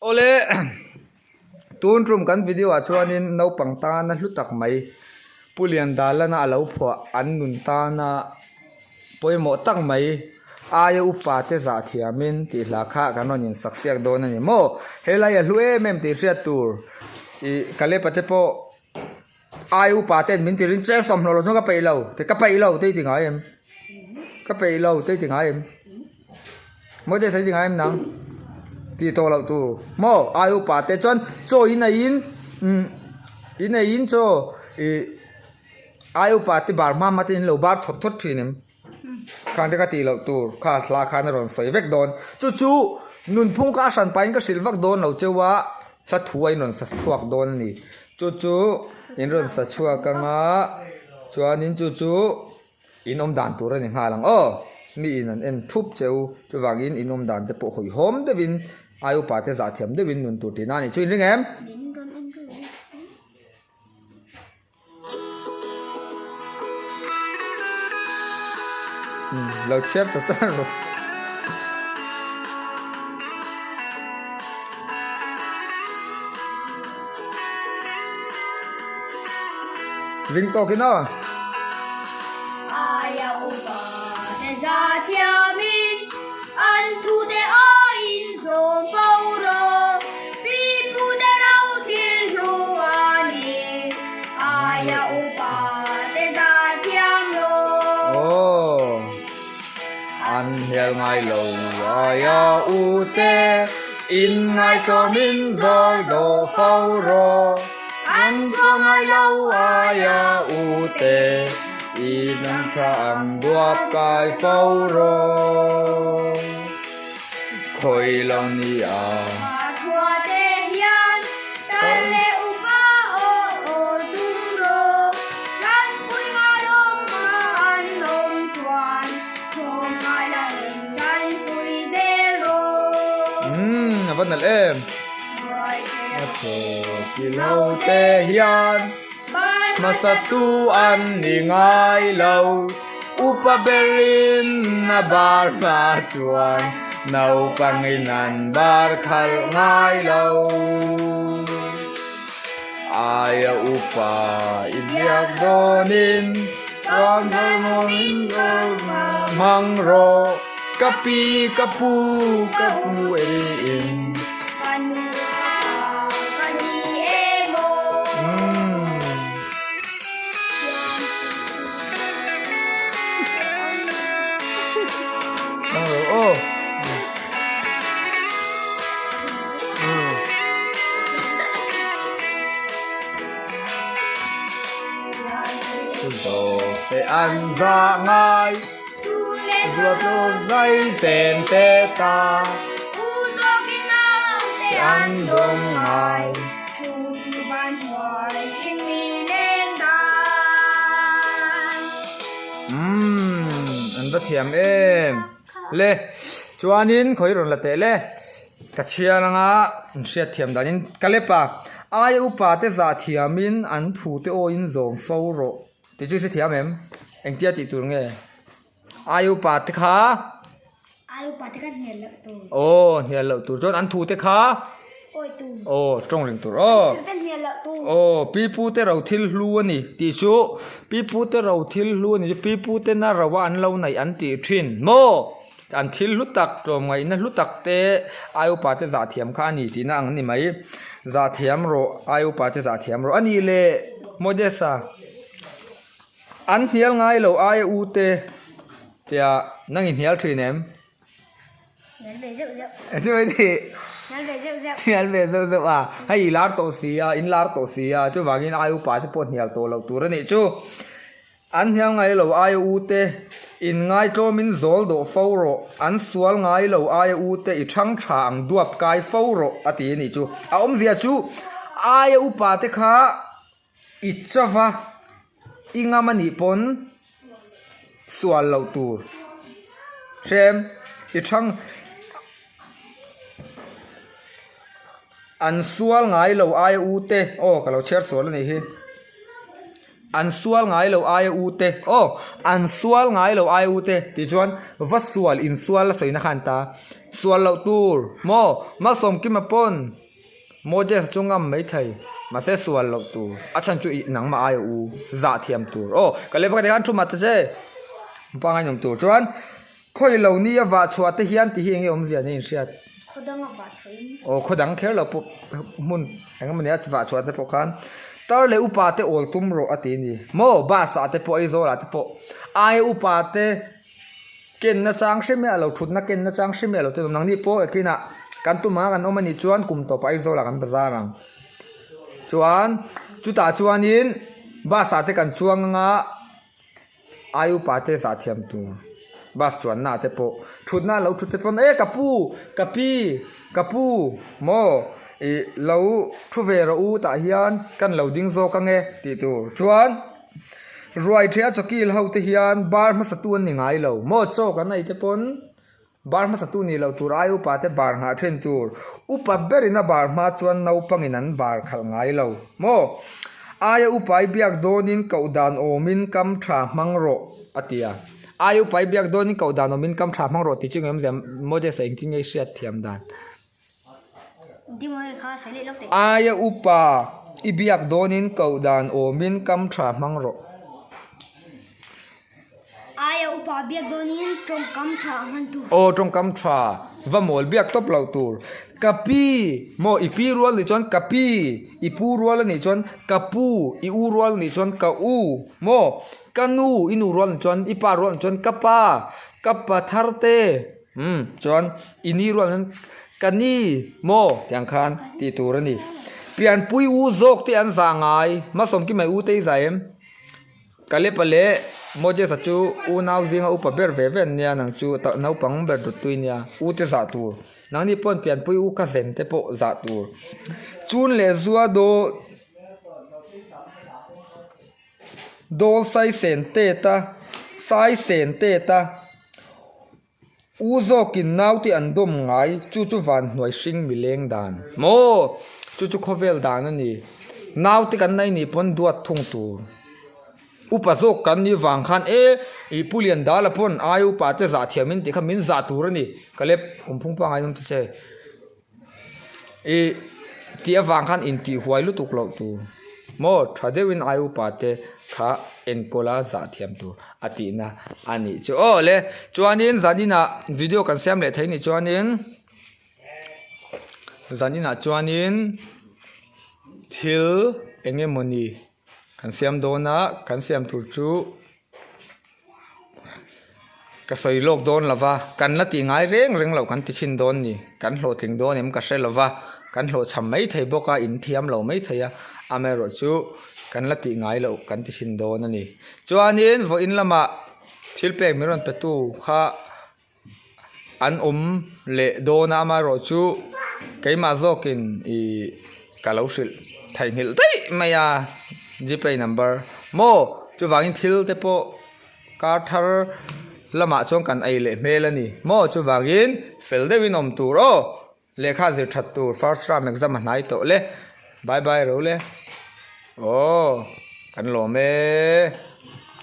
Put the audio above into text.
ole tun rum kan video a chuanin no pangta na hlutak mai pulian dalana alo phwa an nun ta na poimo tak mai aya upa te za thiamin ti hla kha kanonin saksiak don ani mo helai a hlue mem ti ria tur I kale pate po aya upa te min ti rin che som lo ka peilo te ti ngai em ka peilo te ti ngai em mo te sai ti ngai em nang ti to lo tu mo ayu pa te chon cho in cho ayu pa ti bar ma ma tin lo bar thot thot thinim khang te ka ti lo tu kha hla kha na ron soi vek don chu nun phung ka san pain ka sil vak don lo chewa hla thuai non sa thuak don ni chu in ron sa chua ka nga chuanin chu inom dan tur ni nga lang mi in an en thup cheu chu wangin inom dan te po hoi hom de win ayu pa te za thiam de win nun tur ti na ni chu in ring em lo chep to ta ro ring to ki na aya upa te za thiamin an thu te o in zo pau ro pi pu te rau thil lu ani aya upa te za thiam lo an hial ngai lo aya u te in ngai to min zo do phau ro an zo ngai lo aya u te in an tham duap kai phau ro khoi long ni a ma thua te hian tan le upa o tum ro kan pui nga long ma an long chuan thong ngai la len kan pui zero vẫn là em rồi Cho ki lo te hian masatu an ni ngai lo upa berin na bar ma chuan nau panginan bar khal ngai lo aya upa izyak donin kon donin mang ro kapi kapu in te an za ngai ruột lô dây sen te ta te an dong ngai an ba thiam em le chuanin khoi ron la te le ka chia nga sia thiam danin kalepa ai upa te za thiamin an thu te o in zong fo ro ti chu se thiam em eng tia ti tur nge ai upa te kha ai upa te kan hel tu hel lo tur chon an thu te kha oi tu trong ring tur kan hel tu pi pu te ro thil hlu ani ti chu pi pu te ro thil hlu ani pi pu te na rawa an lo nai an ti thin mo an thil lu tak trom ngai na lu tak te ai upa te za thiam kha ni ti na ang ni mai za thiam ro ai upa te za thiam ro ani le modesa an hial ngai lo ai u te tia nang in hial thin em hial ve zeu zeu thế vậy thì hial ve zeu zeu hial về dâu à hay lar to si à in lar to si à chú vàng in ai u pa te pot hial to lo tu ra ni chú an hial ngai lo ai u te in ngai to min zol do foro an sual ngai lo ai u te I thang thang duap kai foro ati ni chu a om zia chu ai u pa te kha I chawa inga mani pon sual lo tur xem I thang an sual ngai lo ai u te ka lo cher sual ni hi an sual ngai lo ai u te an sual ngai lo ai u te ti chuan va sual in sual la soina khan ta sual lo tur mo ma som ki ma pon Moses chungam mai thai ma se sual lo tur achan chu nang ma ai u za thiam tur kale ba kan thu ma ta che pa ngai nom tur chuan khoi lo ni wa chua te hian ti hi nge om zia ni riat khodang va choin khodang kher lo mun engam ne wa chua te po khan tar le upa te ol tum ro ati ni mo ba sa te po izo la te po ai upa te ken na chang shme alo thut na ken na chang shme alo te nang ni po ekina kan tu ma kan omani chuan kum to pa izo la kan bazarang chuan chu ta chuan in ba sa te kan chuang nga ai upa te sa thiam tu bas chuan na te po thut na lo thut te pon kapu mo lo thu ve ro u ta hian kan lo ding zo ka nge ti tu chuan ruai thia chokil ho te hian bar ma satu ni ngai lo mo cho ka nai te pon bar ma satu ni lo tur ai upa te bar nga then tur upa berina bar ma chuan no panginan bar khal ngai lo mo aya upai biak donin kaudan omin kam tha mangro atia ayu pai biak donin kaudan omin kam tha mangro ti chingem jam Moses eng ting ei siat thiam dan di mo kha sali lok te aya upa ibiak donin kaudan omin kam tha mangro aya upa biak donin trong kam tha han tu trong kam tha va mol biak top lo tur kapi mo ipi rual ni chon kapi ipu rual ni chon kapu i u rual ni chon ka u mo kanu inu rual ni chon ipa rual ni chon kapa tharte chon ini rual nan kani mo yang khan ti tur ani pian pui u zok ti an za ngai ma som ki mai u te zaem kale pale Moses chu u nau zinga upa ber ve ven nia nang chu ta nau pang ber du tuinia u te za tur nang ni pon pian pui u ka zen te po za tur chun le zuwa do sai sen te ta u zo kin nau ti an dom ngai chu van hnuai hring mi leng dan mo chu khovel dan ani nau ti kan nai ni pon duat thung tur upa zo kan ni wang khan i pulian dala pon ai upa te za thiamin ti khamin za tur ani kalep umphung pa ngai num te che ti awang khan in ti huai lu tuk lo tu mo thadewin ai upa te kha enkola za thiam tu ati na ani chu le chuanin zanina video kan siam le thaini chuanin zanina chuanin thil engemoni kan siam dona kan siam tur chu ka soi lok don lava kan la ti ngai reng lo kan ti chin don ni kan hlo ting don em ka hre lova kan hlo cham mai thei boka in thiam lo mai theya amero chu kan la ti ngai lo kan ti chin don ani chuanin vo in lama thil pek miron pe tu kha an le dona amaro chu keima zokin I kalausil thai hil dai maya GPay number mo chu wangin thil te po kar thar lama chong kan ai le melani mo chu wangin fel de win om tur lekha zir that tur first round exam nai to le bye bye ro le kan lo me